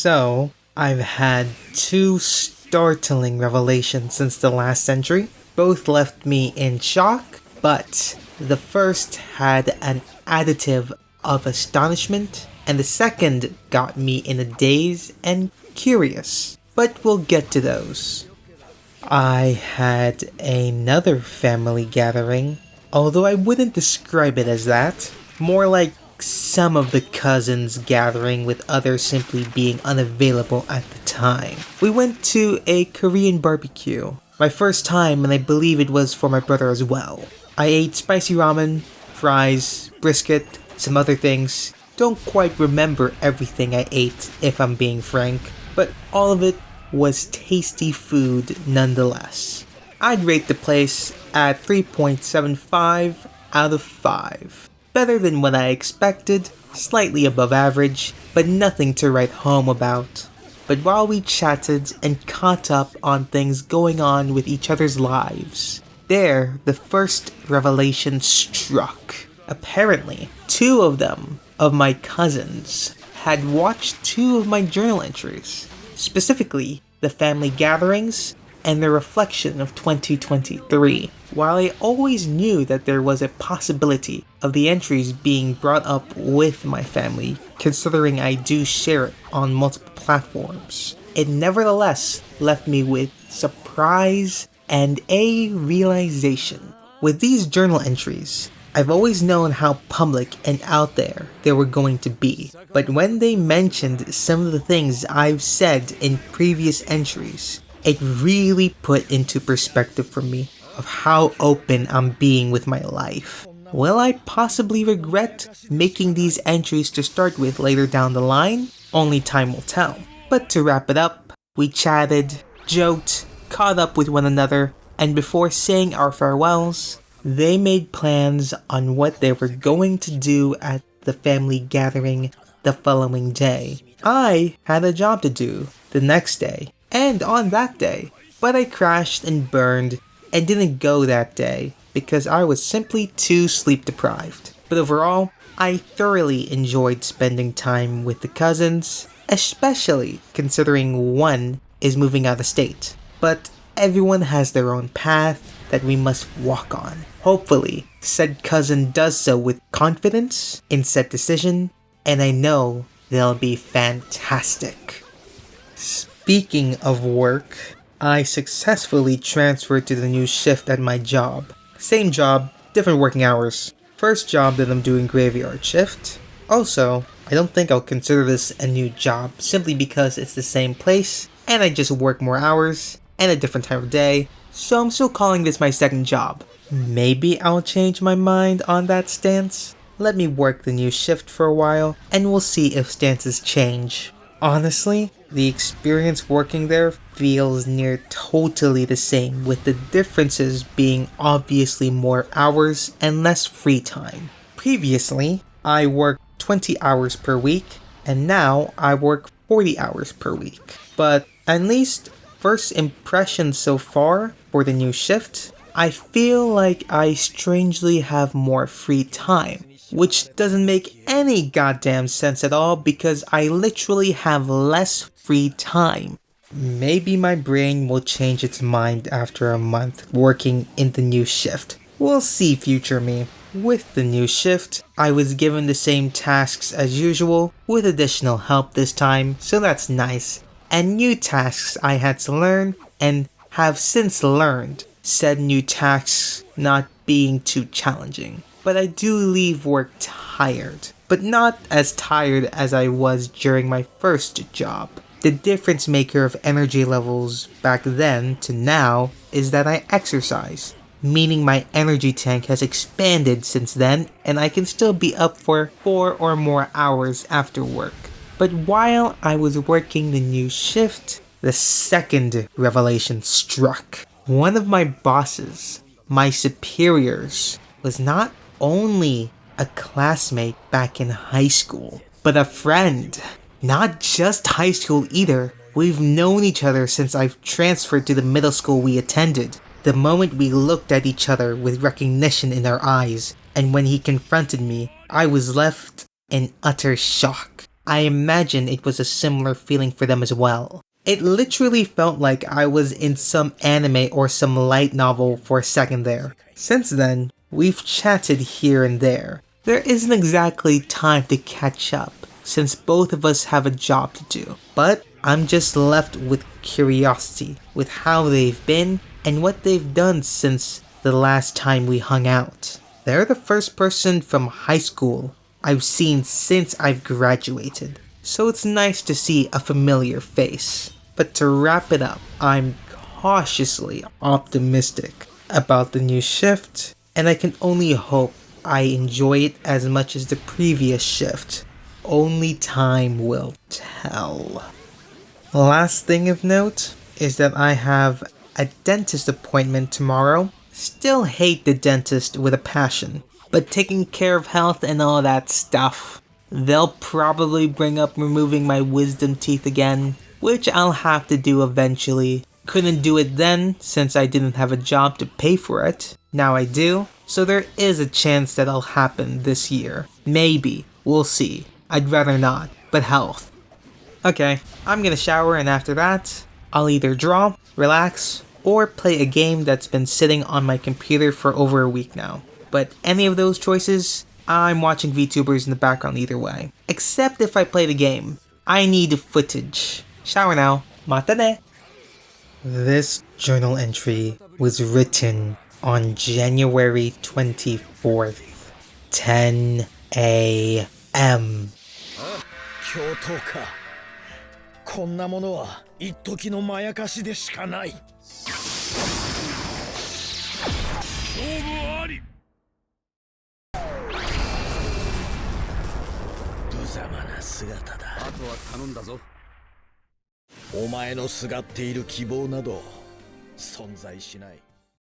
So, I've had two startling revelations since the last century. Both left me in shock, but the first had an additive of astonishment, and the second got me in a daze and curious. But we'll get to those. I had another family gathering, although I wouldn't describe it as that. More like some of the cousins gathering with others simply being unavailable at the time. We went to a Korean barbecue. My first time, and I believe it was for my brother as well. I ate spicy ramen, fries, brisket, some other things. Don't quite remember everything I ate if I'm being frank, but all of it was tasty food nonetheless. I'd rate the place at 3.75 out of 5. Better than what I expected, slightly above average, but nothing to write home about. But while we chatted and caught up on things going on with each other's lives, there the first revelation struck. Apparently, two of my cousins, had watched two of my journal entries. Specifically, the family gatherings and the reflection of 2023. While I always knew that there was a possibility of the entries being brought up with my family, considering I do share it on multiple platforms, it nevertheless left me with surprise and a realization. With these journal entries, I've always known how public and out there they were going to be, but when they mentioned some of the things I've said in previous entries, it really put into perspective for me of how open I'm being with my life. Will I possibly regret making these entries to start with later down the line? Only time will tell. But to wrap it up, we chatted, joked, caught up with one another, and before saying our farewells, they made plans on what they were going to do at the family gathering the following day. I had a job to do the next day, and on that day, but I crashed and burned and didn't go that day because I was simply too sleep deprived. But overall, I thoroughly enjoyed spending time with the cousins, especially considering one is moving out of state. But everyone has their own path that we must walk on. Hopefully, said cousin does so with confidence in said decision, and I know they'll be fantastic. Speaking of work, I successfully transferred to the new shift at my job. Same job, different working hours. First job that I'm doing graveyard shift. Also, I don't think I'll consider this a new job simply because it's the same place and I just work more hours and a different time of day, so I'm still calling this my second job. Maybe I'll change my mind on that stance. Let me work the new shift for a while and we'll see if stances change. Honestly, the experience working there feels near totally the same, with the differences being obviously more hours and less free time. Previously, I worked 20 hours per week, and now I work 40 hours per week. But at least first impressions so far for the new shift, I feel like I strangely have more free time. Which doesn't make any goddamn sense at all because I literally have less free time. Maybe my brain will change its mind after a month working in the new shift. We'll see, future me. With the new shift, I was given the same tasks as usual with additional help this time, so that's nice. And new tasks I had to learn and have since learned, said new tasks not being too challenging. But I do leave work tired, but not as tired as I was during my first job. The difference maker of energy levels back then to now is that I exercise, meaning my energy tank has expanded since then and I can still be up for 4 or more hours after work. But while I was working the new shift, the second revelation struck. One of my bosses, my superiors, was not only a classmate back in high school, but a friend. Not just high school either. We've known each other since I've transferred to the middle school we attended. The moment we looked at each other with recognition in our eyes, and when he confronted me, I was left in utter shock. I imagine it was a similar feeling for them as well. It literally felt like I was in some anime or some light novel for a second there. Since then, we've chatted here and there. There isn't exactly time to catch up, since both of us have a job to do. But I'm just left with curiosity with how they've been and what they've done since the last time we hung out. They're the first person from high school I've seen since I've graduated, so it's nice to see a familiar face. But to wrap it up, I'm cautiously optimistic about the new shift, and I can only hope I enjoy it as much as the previous shift. Only time will tell. Last thing of note is that I have a dentist appointment tomorrow. Still hate the dentist with a passion, but taking care of health and all that stuff. They'll probably bring up removing my wisdom teeth again, which I'll have to do eventually. Couldn't do it then since I didn't have a job to pay for it. Now I do, so there is a chance that'll happen this year. Maybe. We'll see. I'd rather not, but health. Okay, I'm gonna shower and after that, I'll either draw, relax, or play a game that's been sitting on my computer for over a week now. But any of those choices, I'm watching VTubers in the background either way. Except if I play the game. I need footage. Shower now. Mata ne! This journal entry was written on January 24th, 10 a.m. 京都か。こんなものは一時のまやかしでしかない。勝負あり。無様な姿だ。あとは頼んだぞ。お前のすがっている希望など存在しない。